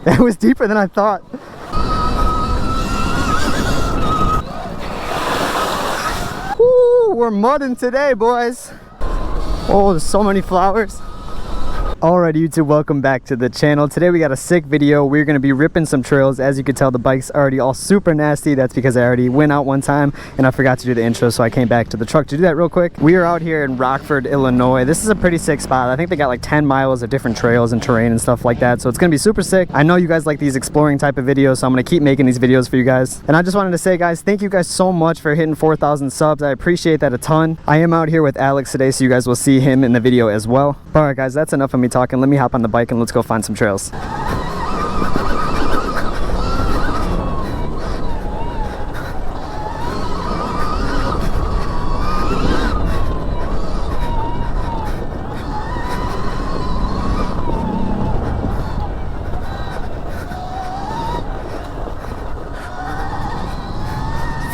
That was deeper than I thought. Woo, we're mudding today, boys. Oh, there's so many flowers. Alright YouTube, welcome back to the channel. Today we got a sick video. We're going to be ripping some trails. As you can tell, the bike's already all super nasty. That's because I already went out one time and I forgot to do the intro, so I came back to the truck to do that real quick. We are out here in Rockford, Illinois. This is a pretty sick spot. I think they got like 10 miles of different trails and terrain and stuff like that, so it's going to be super sick. I know you guys like these exploring type of videos, so I'm going to keep making these videos for you guys. And I just wanted to say, guys, thank you guys so much for hitting 4,000 subs. I appreciate that a ton. I am out here with Alex today, so you guys will see him in the video as well. Alright guys, that's enough of me talking. Let me hop on the bike and let's go find some trails.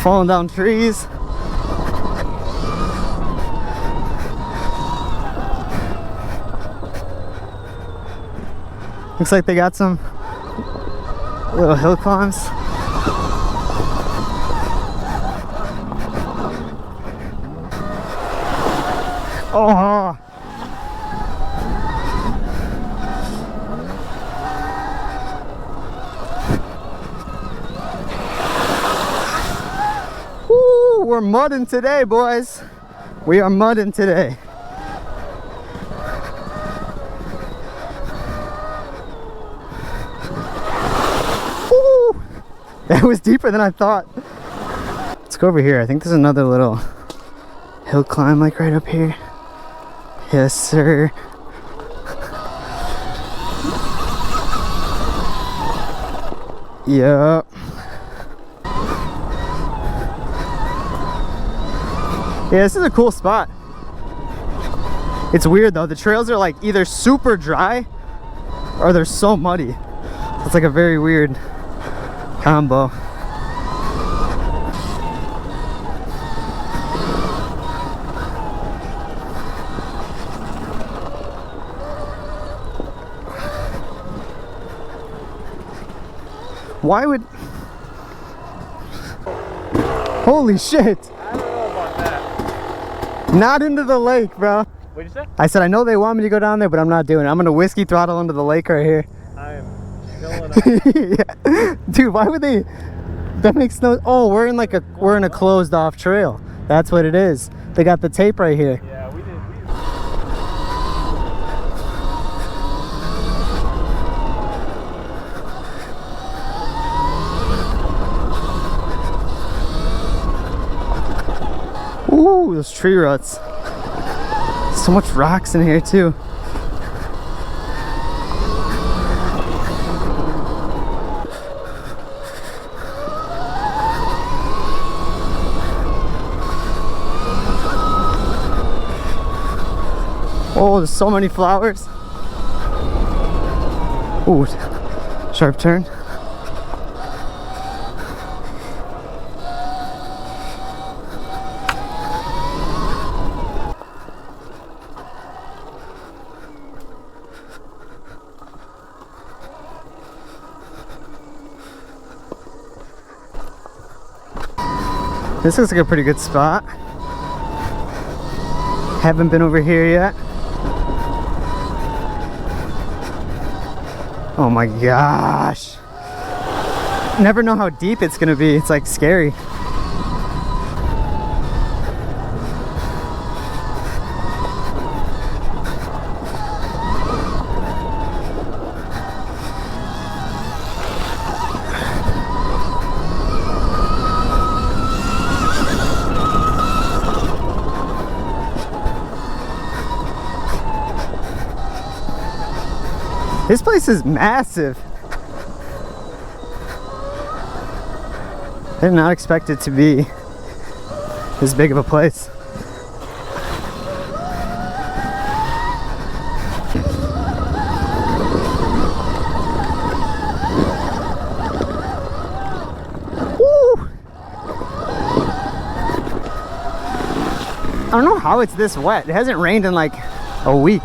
Falling down trees. Looks like they got some little hill climbs. Oh! Woo! We're mudding today, boys. We are mudding today. That was deeper than I thought. Let's go over here. I think there's another little hill climb like right up here. Yes, sir. Yep. Yeah, this is a cool spot. It's weird though. The trails are like either super dry or they're so muddy. It's like a very weird combo. Why would... Holy shit! I don't know about that. Not into the lake, bro. What'd you say? I said I know they want me to go down there, but I'm not doing it. I'm gonna whiskey throttle into the lake right here. I am chilling out. Yeah. Dude, why would they? That makes no... Oh, we're in a closed off trail. That's what it is. They got the tape right here. Yeah, we did. Ooh, those tree ruts. So much rocks in here too. Oh, there's so many flowers. Ooh, sharp turn. This looks like a pretty good spot. Haven't been over here yet. Oh my gosh. Never know how deep it's gonna be. It's like scary. This place is massive. I did not expect it to be this big of a place. Woo! I don't know how it's this wet. It hasn't rained in like a week.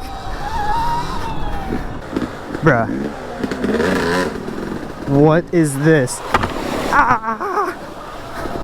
Bruh. What is this? Ah!